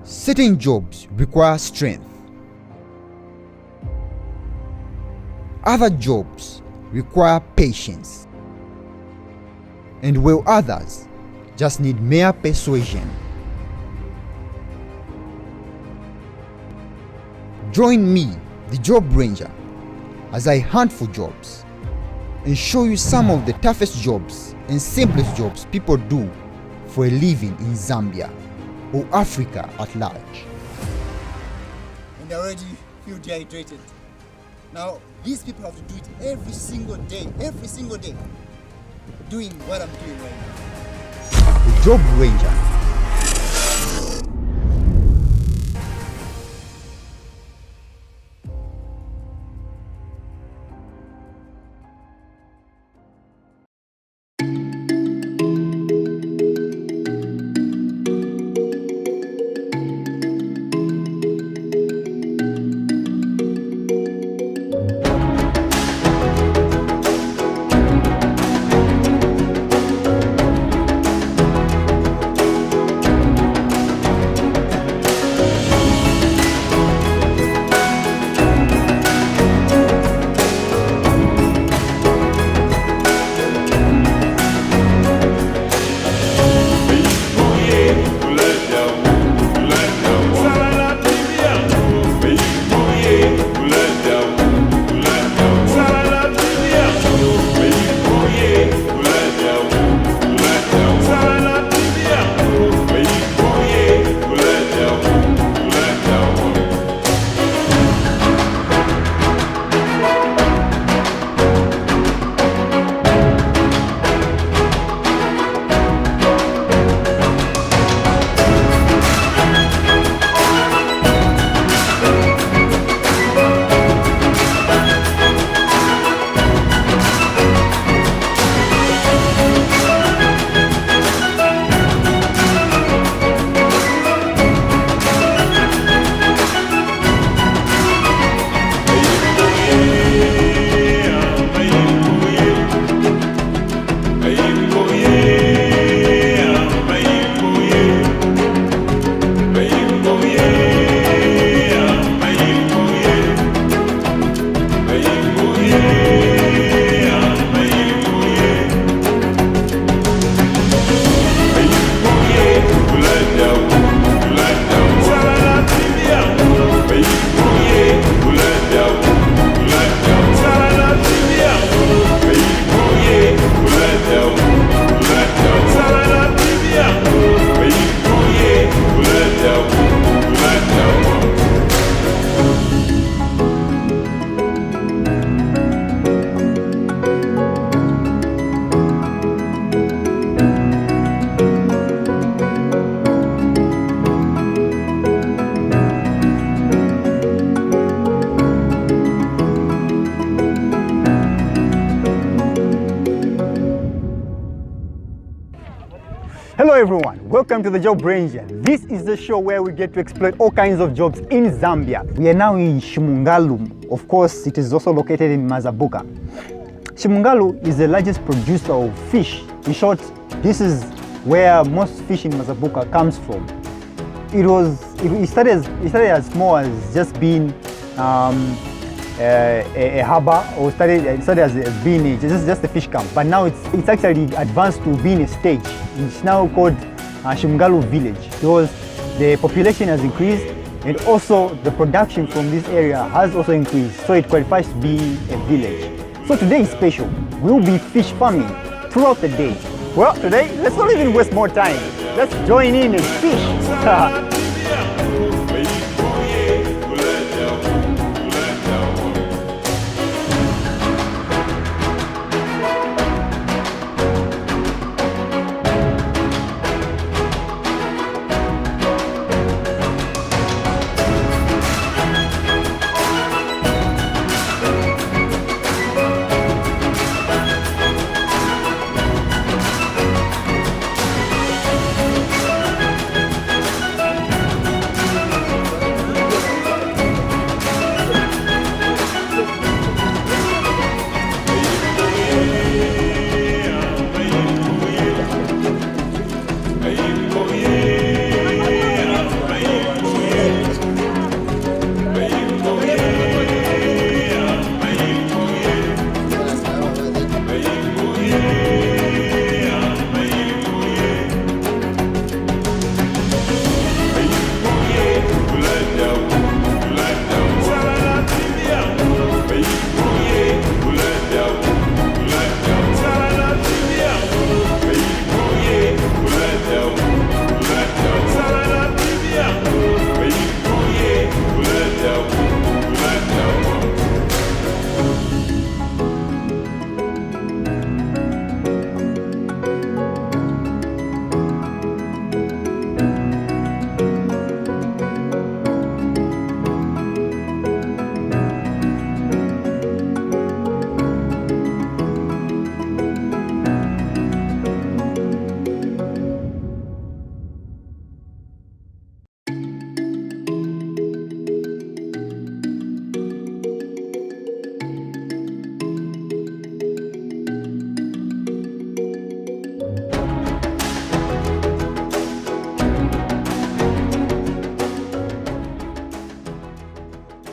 Certain jobs require strength. Other jobs require patience. And while others just need mere persuasion. Join me, the Job Ranger, as I hunt for jobs and show you some of the toughest jobs and simplest jobs people do for a living in Zambia or Africa at large. And I already feel dehydrated. Now, these people have to do it every single day, doing what I'm doing right now. The Job Ranger. Hello everyone, welcome to the Job Ranger. This is the show where we get to exploit all kinds of jobs in Zambia. We are now in Shimungalu. Of course, it is also located in Mazabuka. Shimungalu is the largest producer of fish. In short, this is where most fish in Mazabuka comes from. It started as small as just being a harbor, or started as being just a fish camp, but now it's actually advanced to being a stage. It's now called Shimungalu village because the population has increased and also the production from this area has also increased, so it qualifies to be a village. So today is special. We'll be fish farming throughout the day. Well, today, let's not even waste more time. Let's join in and fish.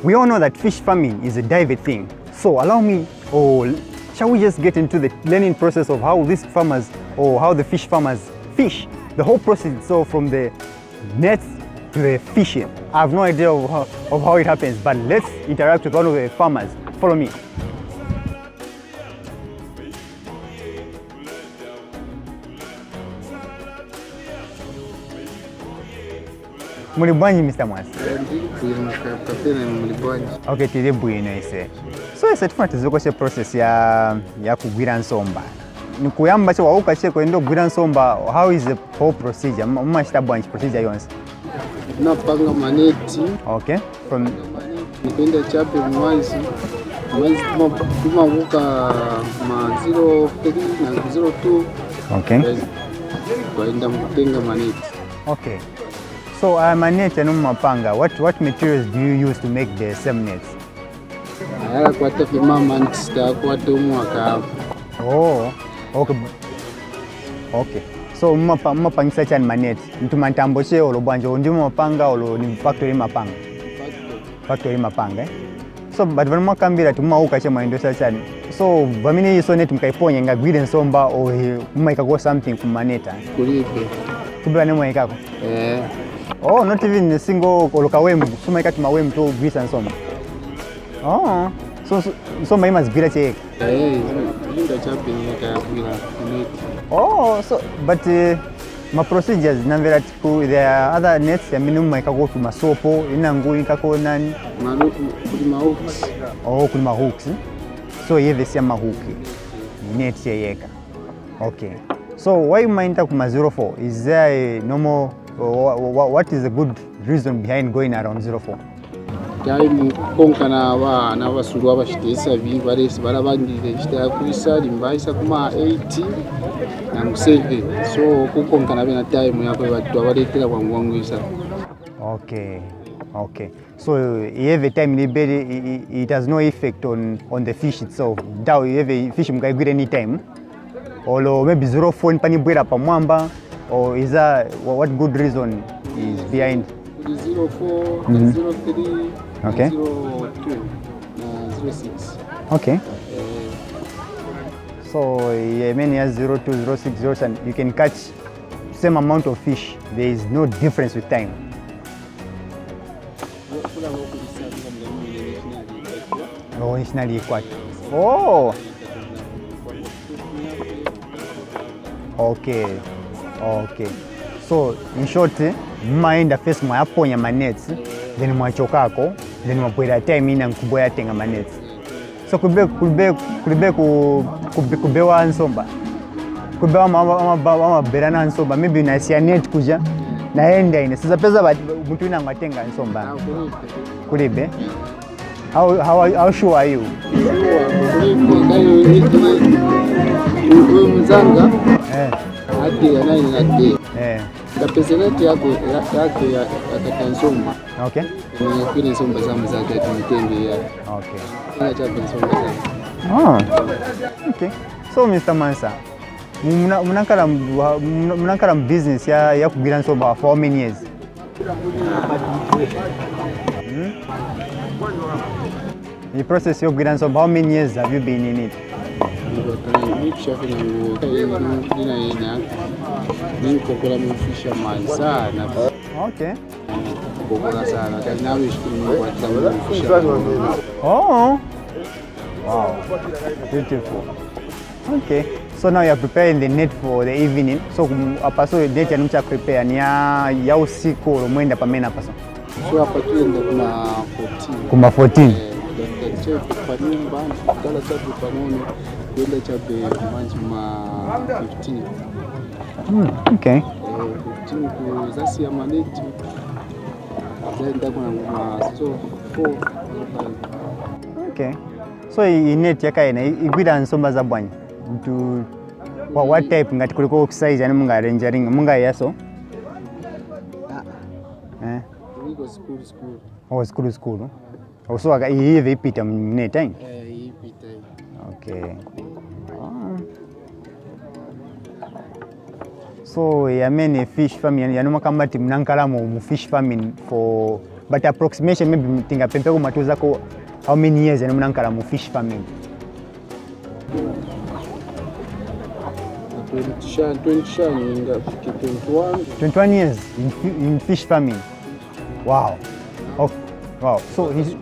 we all know that fish farming is a diving thing. So allow me, or shall we just get into the learning process of how these farmers, or how the fish farmers fish? The whole process, so from the nets to the fishing. I have no idea of how it happens, but let's interact with one of the farmers. Follow me. Mulibwanji, Mr. Mwasi. Okay, tiri bwino ise. So ise tifuna tizokoshe process ya kugwira nsomba. Nikuyamba che wauka che kwendo kugwira nsomba, how is the whole procedure? Mumashita bwanji procedure yonse. Napanga maneti. Okay. From nipenda chape mwanzi tumavuka ma 03 na 02. Okay. Kwaenda mkutenga maneti. Okay. So maneti mapanga, what materials do you use to make the same nets? Ayala kwata fima mantis kwata umwaka. Oh, okay. Okay. So mapangisa chani maneti. Ntumantambo che olo bwanjo ndi mapanga olo ni factory mapanga. Factory mapanga. So but when mwakambira tumauka che mwaendosa chani. So vamine yiso neti mkaiponya ngagwire nsomba o mwaikako something kumaneta. Kulipe. Kubla ne mwaikako. Oh, not even a single olokawem, so my cat my way to grease and some. Oh, so my must be a check. Oh, so but my procedures naveratiku, there are other nets, the minimum I can go to my sopo, in Angu, Kako Nan. Oh, Kulma hooks. So you have a summer hook. Net yeka. Okay. So why you mind talk 04? Is there a normal? What is the good reason behind going around 04? Time konka na basulu abashitesa bibarese barabangire chita kuisa limbaisa kuma 80 na 7. So kukonka na bena time yako batwa baletera kwa ngwangwisa. Okay. Okay. So you have a time it has no effect on the fish itself. Now you have a fish mkai good any time. Or maybe 04 pani bwera pa mwamba. Or is that what good reason is behind? 04, 03, okay. 02, 06. Okay. So many years 02, 06, 07, you can catch same amount of fish. There is no difference with time. Oh, nationally equal. Oh. Okay. Okay. So in short, mind the first my aponya manets, then my chokako, then my put time in and kuboya tenga manets. So kube ansomba. Kubewa mama berana ansomba, maybe na siya net kuja na enda ine. Sasa pesa ba mtu ina ngatenga ansomba. Kulibe. How sure are you? Mzanga. Ati anainati. Kapesenati yako akatansomba. Okay. Ni kile nsomba za mzanga tumitende ya. Okay. Ina cha nsomba za. Oh. Okay. So Mr. Mansa, mnakala business ya kugira nsomba for how many years? The process of kugira nsomba, how many years have you been in it? Fisherman sana. Okay. Oh. Wow. Beautiful. Okay. So now you are preparing the net for the evening. So apaso net yanucha prepare ni ya usiku mwenda pamena paso. So hapa tuende kuma 14. Kwa nyumba kala chapu panono kwenda chape manjima 15. Okay. 15 ku zasi ya maneti. Zaenda kuna so 4. Okay. So net yakaina igwida nsomba za bwanyi. To what type ngati kuliko size yani munga arrangering munga yaso? School. Oh, school. Also hivi ipita mneta hii? Ipita. Okay. So many fish farming yani makamba mnankala mu fish farming for but approximation maybe tingapempe kumatuzako how many years and munankala mu fish farming? 21 years in fish farming. Wow. Oh, wow. So he's,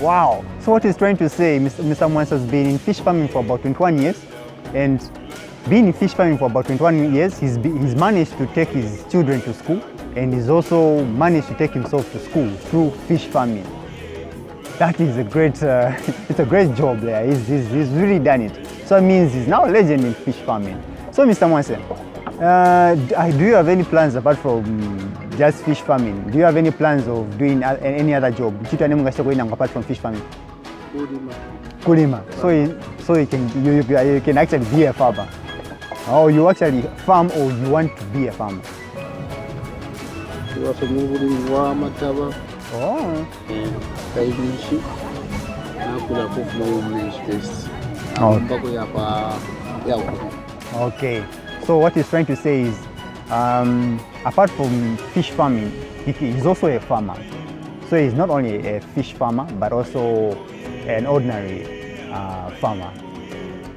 wow. So what he's trying to say, Mr. Mwansa has been in fish farming for about 21 years, and being in fish farming for about 21 years, he's managed to take his children to school, and he's also managed to take himself to school through fish farming. That is a great, it's a great job there. He's really done it. So it means he's now a legend in fish farming. So Mr. Mwansa, do you have any plans apart from just fish farming? Do you have any plans of doing any other job? Apart from fish farming? Kulima. So you can actually be a farmer. Or you actually farm, or you want to be a farmer? Oh. Okay. So what he's trying to say is, apart from fish farming, he's also a farmer. So he's not only a fish farmer, but also an ordinary farmer,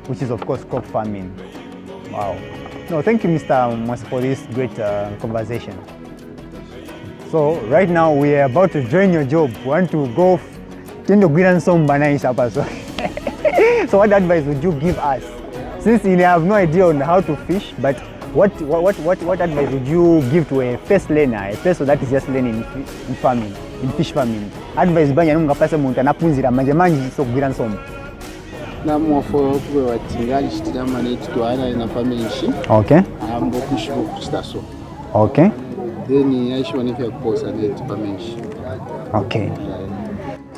which is of course crop farming. Wow. No, thank you, Mr. Mwansa, for this great conversation. So right now we are about to join your job. We want to go tendo gwira nsomba na isapa. So what advice would you give us? Since you have no idea on how to fish, but what advice would you give to a first learner, a person that is just learning in farming, in fish farming? Advice banya nunga pasa muntu anapunzira manje manji so gwira nsomba. Namwafo kuwe watingali shitama netitwara ina family shi. Okay. Ambo kushibo kustaso. Okay. Then yaishi wanifia kuposa net family. Okay.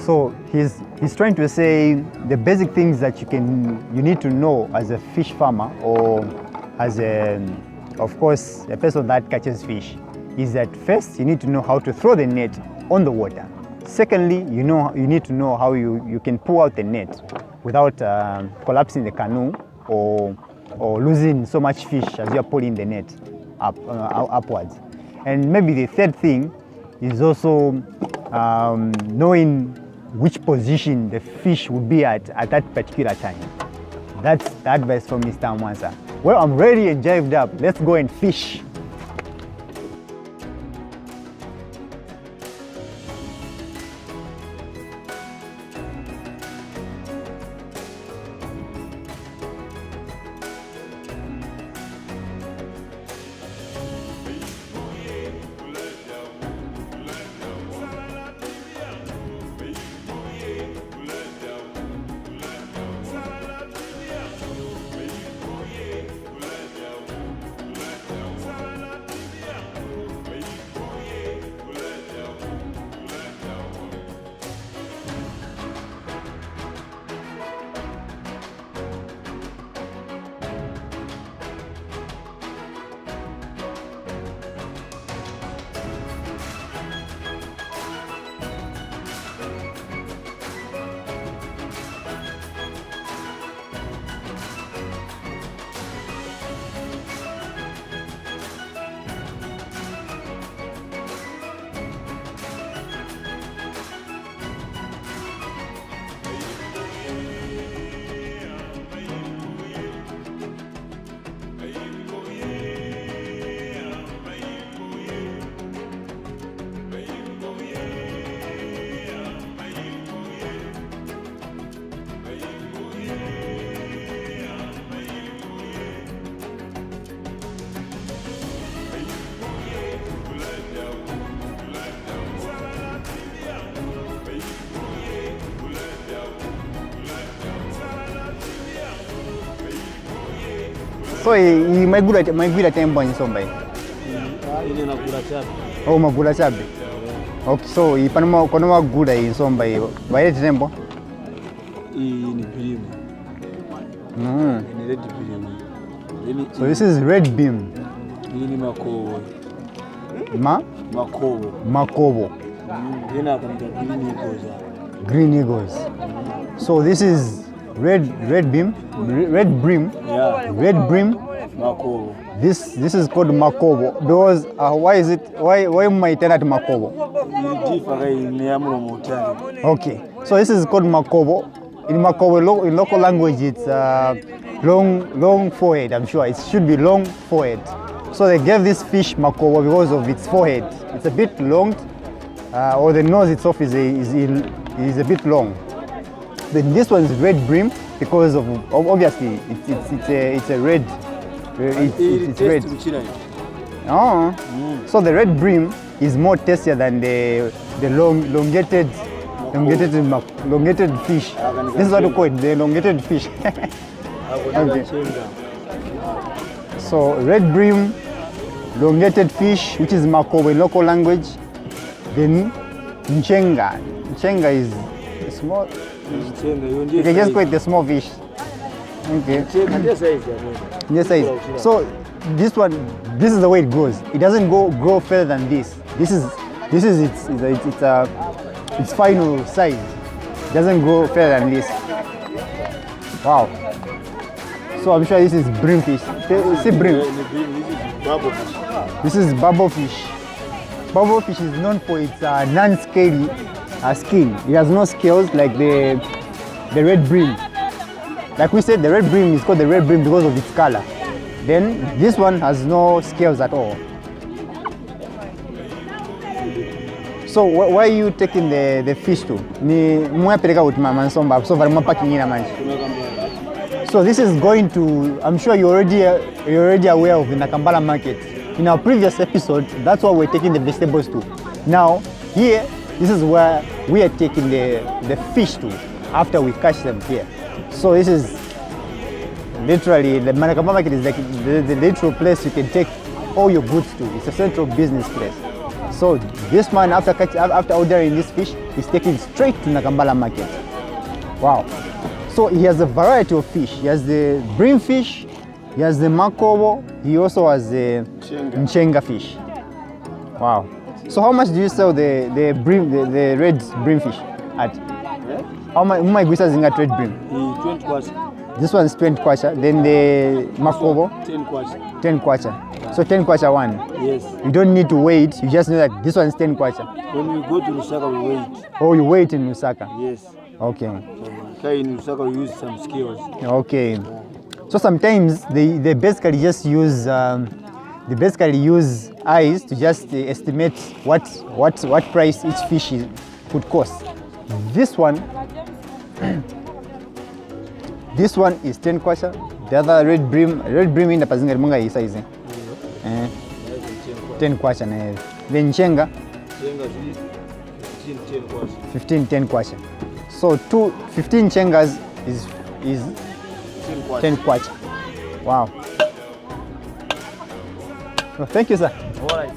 So he's trying to say the basic things that you need to know as a fish farmer, or as of course a person that catches fish, is that first you need to know how to throw the net on the water. Secondly, you need to know how you can pull out the net without collapsing the canoe or losing so much fish as you are pulling the net upwards. And maybe the third thing is also knowing which position the fish would be at that particular time. That's the advice from Mr. Mwansa. Well, I'm ready and jived up. Let's go and fish. So maigula tembo nsomba hii. Ile nakula chapi. Oh, magula chapi. Okay, so ipanoma kono magula hii nsomba hii. Baile tembo? Hii ni pilima. Ni red pilima. So this is red beam. Hii ni makobo. Makobo. Then green eagles. Green eagles. So this is red beam, red brim. Yeah. Red brim Makobo. This is called makobo because why might at makobo? Okay, so this is called makobo. In makobo, in local language, it's long forehead. I'm sure it should be long forehead. So they gave this fish makobo because of its forehead. It's a bit long, or the nose itself is a bit long. Then this one is red brim because of obviously it's a red. It's red. Oh, so the red brim is more tastier than the elongated fish. This is what we call it, the elongated fish. Okay. So red brim, elongated fish, which is makobo in local language. Then nchenga. Nchenga is small. You can just call it the small fish. Okay. Yes, size. So this is the way it grows. It doesn't grow further than this. This is its final size. It doesn't grow further than this. Wow. So I'm sure this is brim fish. See brim. This is bubble fish. Bubble fish is known for its non-scaly skin. It has no scales like the red brim. Like we said, the red brim is called the red brim because of its color. Then this one has no scales at all. So why are you taking the fish to? So this is going to, I'm sure you're already aware of the Nakambala market. In our previous episode, that's why we're taking the vegetables to. Now, here, this is where we are taking the fish to after we catch them here. So this is literally, the Manakamba market is like the literal place you can take all your goods to. It's a central business place. So this man, after ordering this fish, is taking straight to Nakambala market. Wow. So he has a variety of fish. He has the brim fish, he has the makobo, he also has the nchenga fish. Wow. So how much do you sell the red brim fish at? How much is at red brim? 20 kwacha. This one is 20 kwacha. Then the makobo? 10 kwacha. 10 kwacha. So 10 kwacha one? Yes. You don't need to wait. You just know that this one is 10 kwacha. When we go to Lusaka, we wait. Oh, you wait in Lusaka? Yes. Okay. So in Lusaka, we use some skills. Okay. So sometimes they basically just use eyes to just estimate what price each fish could cost. This one is 10 kwacha. The other red brim in the pazinga munga is size. 10 kwacha na. Then chenga 15 10 kwacha. So 15 chengas is 10 kwacha. Wow. Well, thank you, sir. All right.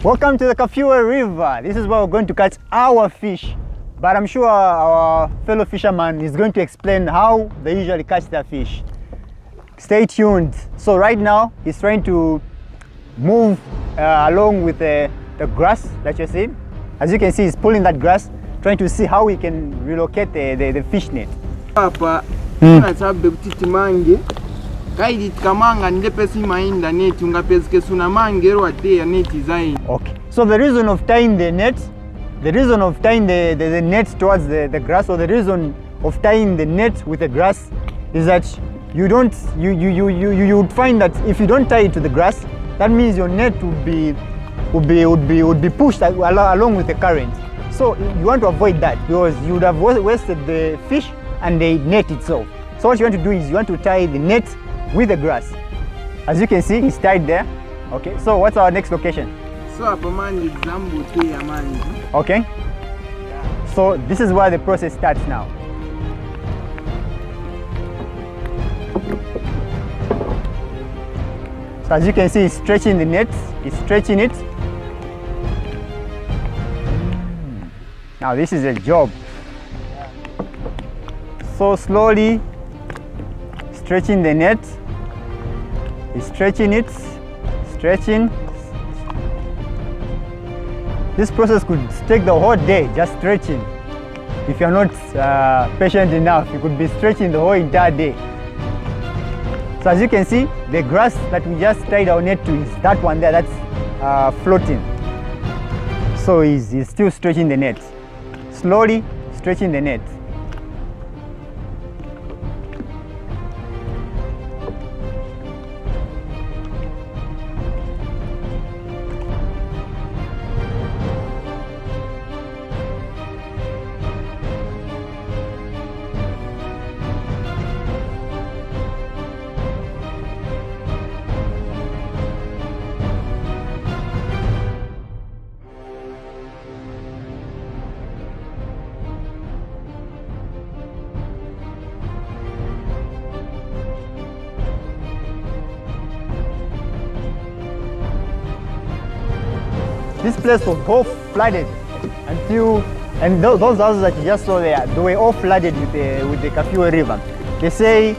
Welcome to the Kafue River. This is where we're going to catch our fish. But I'm sure our fellow fisherman is going to explain how they usually catch their fish. Stay tuned. So right now, he's trying to move along with the grass that you're seeing. As you can see, he's pulling that grass, trying to see how he can relocate the fish net. Papa, na sabe butiti mange. Kaidi kamanga ndepesi mainda neti ungapezike suna mange ro ade ya net design. Okay. So the reason of tying the net, the net towards the grass, or the reason of tying the net with the grass is that you would find that if you don't tie it to the grass, that means your net would be pushed along with the current. So you want to avoid that because you would have wasted the fish and the net itself. So what you want to do is you want to tie the net with the grass. As you can see, it's tied there. Okay, so what's our next location? So apa manje example te ya manje. Okay, so this is where the process starts now. So as you can see, he's stretching the net, he's stretching it. Now this is a job. So slowly stretching the net, he's stretching it, stretching. This process could take the whole day just stretching. If you're not patient enough, you could be stretching the whole entire day. So as you can see, the grass that we just tied our net to is that one there, that's floating. So he's still stretching the net, slowly stretching the net. This place was all flooded and those houses that you just saw there, they were all flooded with the Kafue River. They say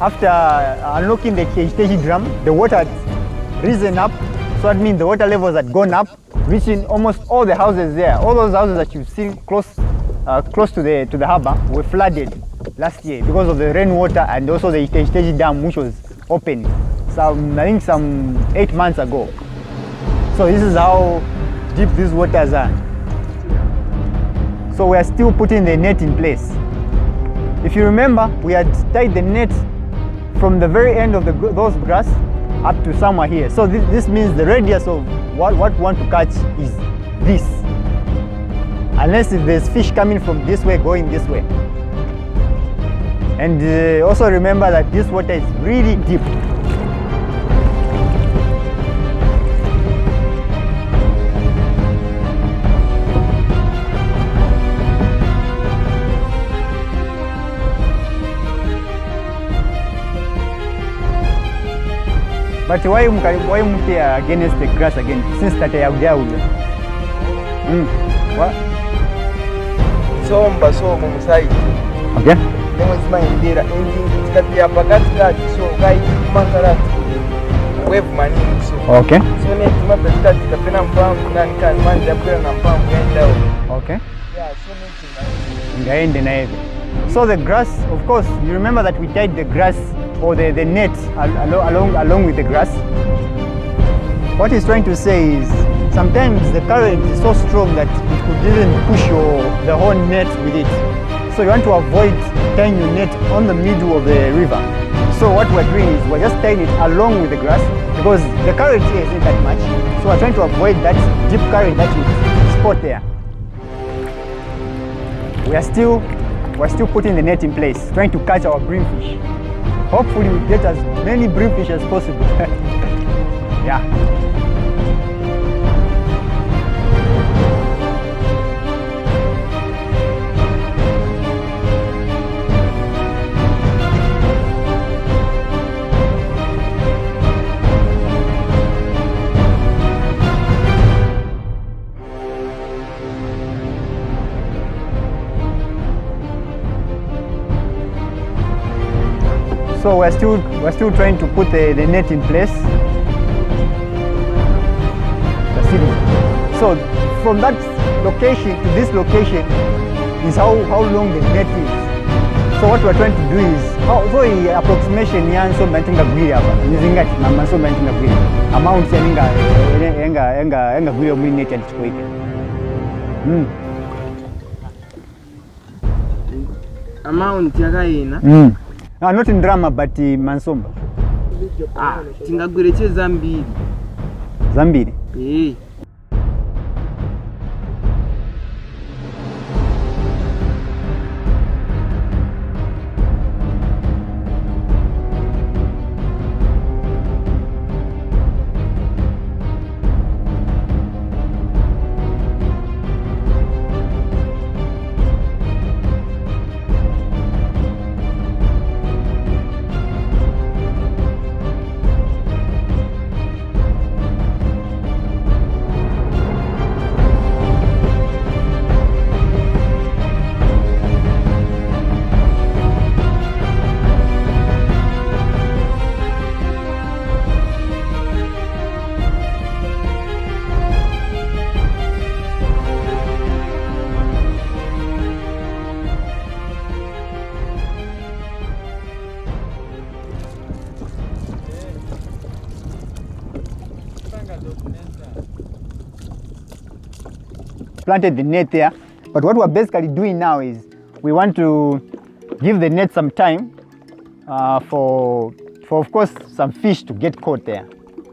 after unlocking the Keishteji dam, the water had risen up, so that means the water levels had gone up, reaching almost all the houses there. All those houses that you've seen close to the harbor were flooded last year because of the rainwater and also the Keishteji dam, which was opened I think some 8 months ago. So this is how deep these waters are. So we are still putting the net in place. If you remember, we had tied the net from the very end of those grass up to somewhere here. So this means the radius of what we want to catch is this. Unless if there's fish coming from this way, going this way. And also remember that this water is really deep. But why move against the grass again? Since that I have there. What? Somba somo musai. Okay. Nemo zima indira engine tikati ya pakati kati so kai mangala wave maning so. Okay. So ne tuma pesta tikapena mpango nani kan manja kwenda na mpango yenda. Okay. Yeah, so ne Ngaende na hivi. So the grass, of course, you remember that we tied the grass or the net along with the grass. What he's trying to say is sometimes the current is so strong that it could even push the whole net with it. So you want to avoid tying your net on the middle of the river. So what we're doing is we're just tying it along with the grass because the current here isn't that much. So we're trying to avoid that deep current that you spot there. We're still putting the net in place, trying to catch our breamfish. Hopefully we get as many breamfish as possible. Yeah. So we're still trying to put the net in place. The city. So from that location to this location is how long the net is. So what we're trying to do is so the approximation yan so maintain agreed using that number so maintain agreed amount enga agree on net and chikoike. Amount yakaina. Not in drama but Mansomba. Tingagwireche Zambia. Zambia. Eh. Planted the net there, but what we're basically doing now is we want to give the net some time for of course some fish to get caught there.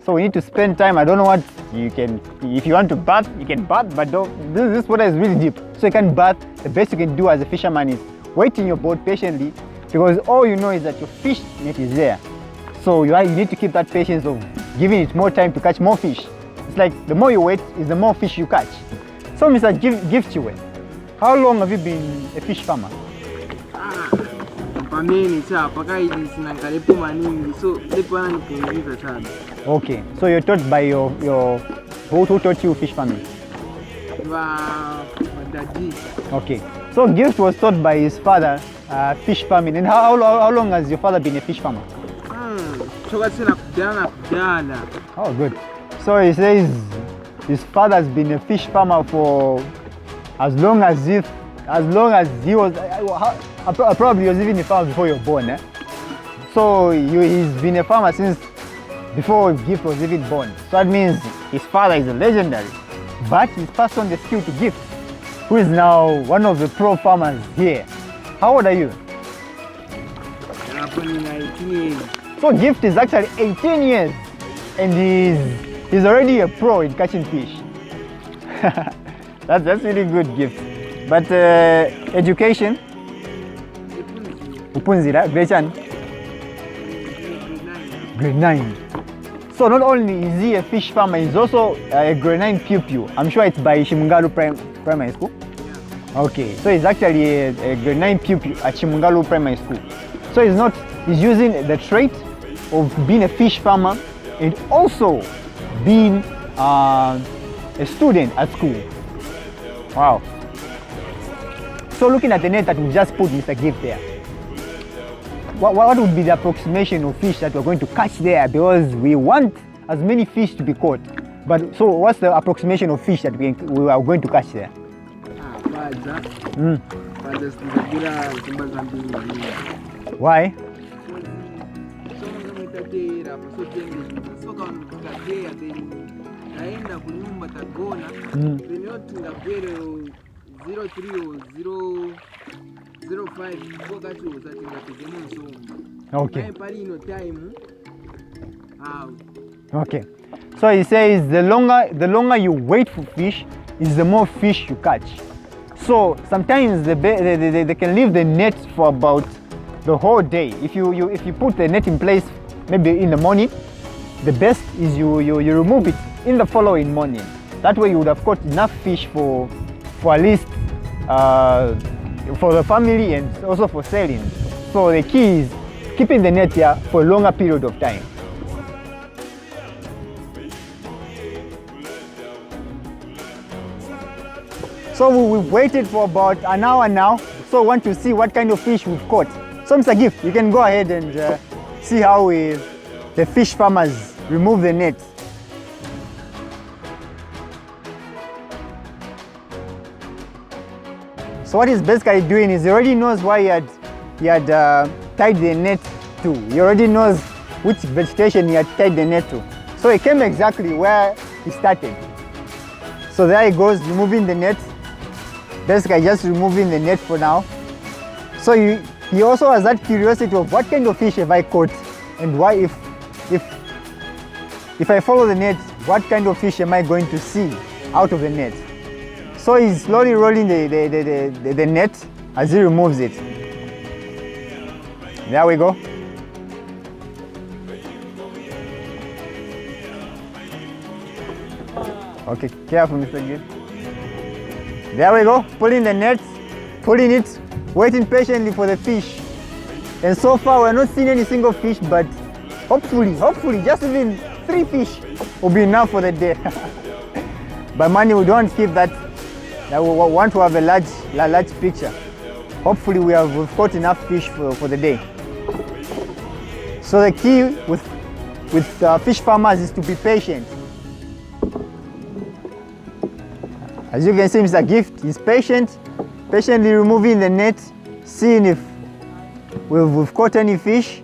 So we need to spend time. I don't know what you can, if you want to bath you can bath, but this water is really deep, so you can bath. The best you can do as a fisherman is wait in your boat patiently, because all you know is that your fish net is there. So you need to keep that patience of giving it more time to catch more fish. It's like the more you wait is the more fish you catch. So Mr. Gift Chiwe, how long have you been a fish farmer? Okay, so you're taught by your who taught you fish farming? Okay, so Gift was taught by his father fish farming. And how long has your father been a fish farmer? Oh, good. So he says his father has been a fish farmer for as long as he was, probably he was even a farmer before you were born. Eh? So he's been a farmer since before Gift was even born. So that means his father is a legendary, but he's passed on the skill to Gift, who is now one of the pro farmers here. How old are you? 19 years. So Gift is actually 18 years and he's already a pro in catching fish. that's really good Gift. But education? Upunzira, grade 9. So not only is he a fish farmer, he's also a grade 9 pupil. I'm sure it's by Shimungalu Primary School. Yeah. Okay, so he's actually a grade 9 pupil at Shimungalu Primary School. So he's using the trait of being a fish farmer and also being a student at school. Wow. So looking at the net that we just put Mr. Gift there, what would be the approximation of fish that we're going to catch there? Because we want as many fish to be caught. But so what's the approximation of fish that we are going to catch there? Why? Okay. Okay. So he says the longer you wait for fish is the more fish you catch. So sometimes they can leave the net for about the whole day. If you put the net in place maybe in the morning, the best is you remove it in the following morning. That way you would have caught enough fish for at least for the family and also for selling. So the key is keeping the net here for a longer period of time. So we've waited for about an hour now, so we want to see what kind of fish we've caught. So Mr. Gift, you can go ahead and see how the fish farmers remove the net. So what he's basically doing is he already knows why he had tied the net to. He already knows which vegetation he had tied the net to. So he came exactly where he started. So there he goes, removing the net. Basically just removing the net for now. So he also has that curiosity of what kind of fish have I caught, and why if I follow the net, what kind of fish am I going to see out of the net? So he's slowly rolling the net as he removes it. There we go. Okay, careful, Mr. Gid. There we go, pulling the net, pulling it, waiting patiently for the fish. And so far we're not seeing any single fish, but hopefully, just even 3 fish will be enough for the day. But money, we don't keep that. We want to have a large picture. Hopefully we've caught enough fish for the day. So the key with fish farmers is to be patient. As you can see, Mr. Gift is patiently removing the net, seeing if we've caught any fish.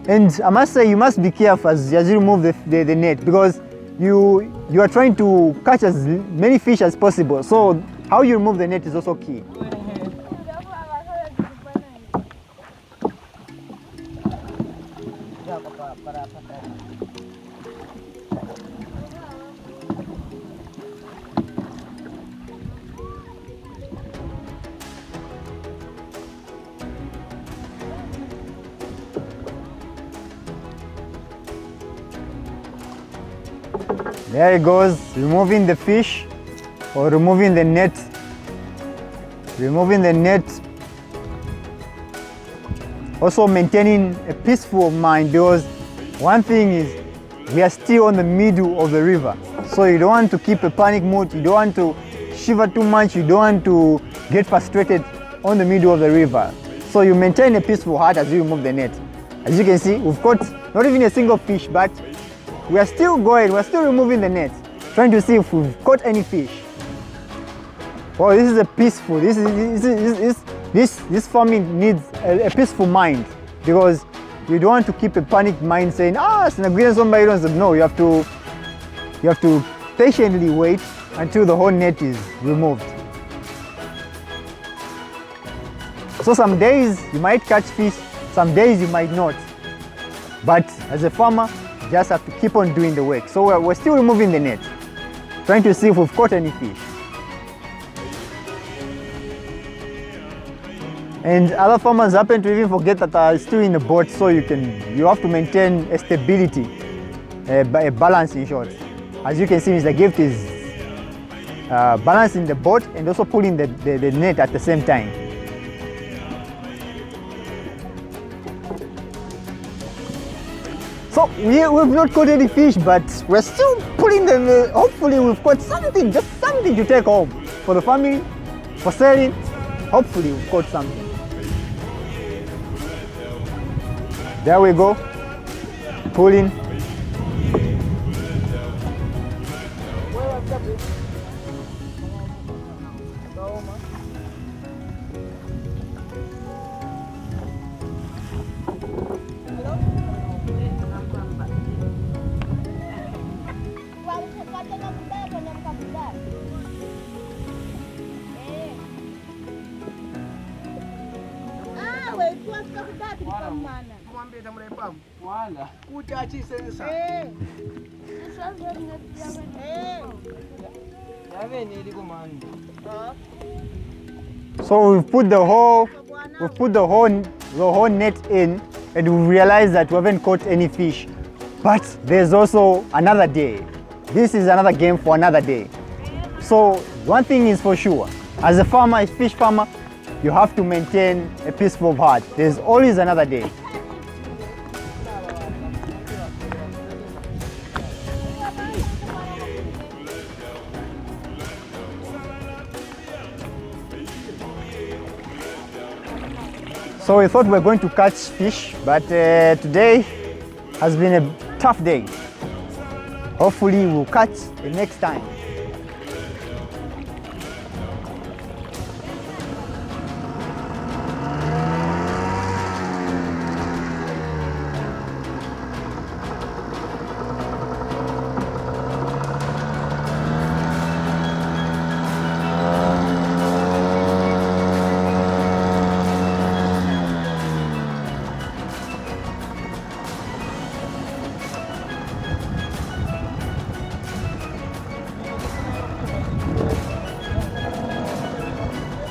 And I must say, you must be careful as you remove the net, because you are trying to catch as many fish as possible. So how you remove the net is also key. There it goes, removing the fish or removing the net. Removing the net. Also maintaining a peaceful mind, because one thing is we are still on the middle of the river. So you don't want to keep a panic mood, you don't want to shiver too much, you don't want to get frustrated on the middle of the river. So you maintain a peaceful heart as you remove the net. As you can see, we've caught not even a single fish, but we are still going, we're still removing the net, trying to see if we've caught any fish. Well, this is a peaceful, this farming needs a peaceful mind, because you don't want to keep a panic mind saying, somebody else. No, you have to patiently wait until the whole net is removed. So some days you might catch fish, some days you might not. But as a farmer, you just have to keep on doing the work. So we're still removing the net, trying to see if we've caught any fish. And other farmers happen to even forget that are still in the boat, so you have to maintain a stability, a balance in short. As you can see, Mr. Gift is balancing the boat and also pulling the net at the same time. So we've not caught any fish, but we're still pulling them. Hopefully we've caught something, just something to take home for the family, for selling. Hopefully we've caught something. There we go, pulling. So we've put the whole net in, and we realized that we haven't caught any fish. But there's also another day. This is another game for another day. So one thing is for sure, as a farmer, a fish farmer, you have to maintain a peaceful heart. There's always another day. So we thought we were going to catch fish, but today has been a tough day. Hopefully we'll catch the next time.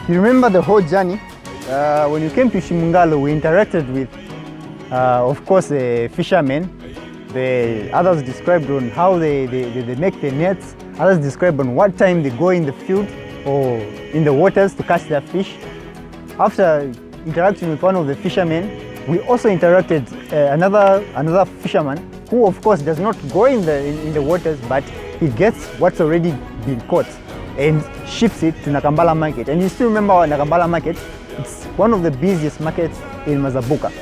You remember the whole journey? When you came to Shimungalu, we interacted with, of course, the fishermen. The others described on how they make the nets. Others described on what time they go in the field or in the waters to catch their fish. After interacting with one of the fishermen, we also interacted another fisherman who, of course, does not go in the waters, but he gets what's already been caught and ships it to Nakambala market. And you still remember our Nakambala market? It's one of the busiest markets in Mazabuka.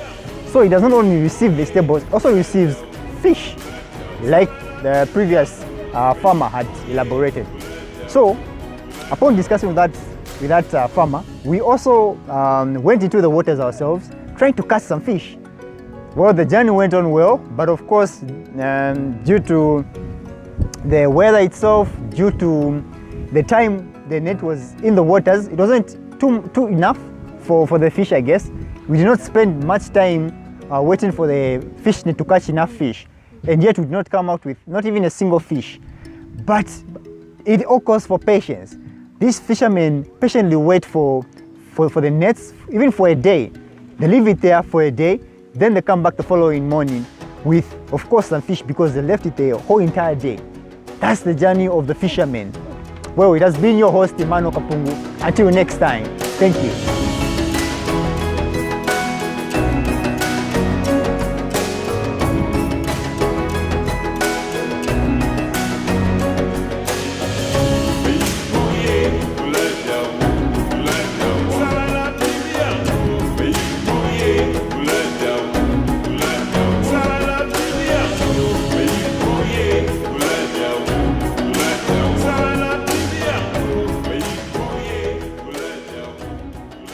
So it does not only receive vegetables, it also receives fish, like the previous farmer had elaborated. So upon discussing with that farmer, we also went into the waters ourselves, trying to catch some fish. Well, the journey went on well, but of course, due to the weather itself, due to the time the net was in the waters, it wasn't too enough for the fish, I guess. We did not spend much time waiting for the fish net to catch enough fish, and yet we did not come out with not even a single fish. But it all calls for patience. These fishermen patiently wait for the nets, even for a day. They leave it there for a day, then they come back the following morning with, of course, some fish because they left it the whole entire day. That's the journey of the fishermen. Well, it has been your host, Emmanuel Kapungu. Until next time, thank you.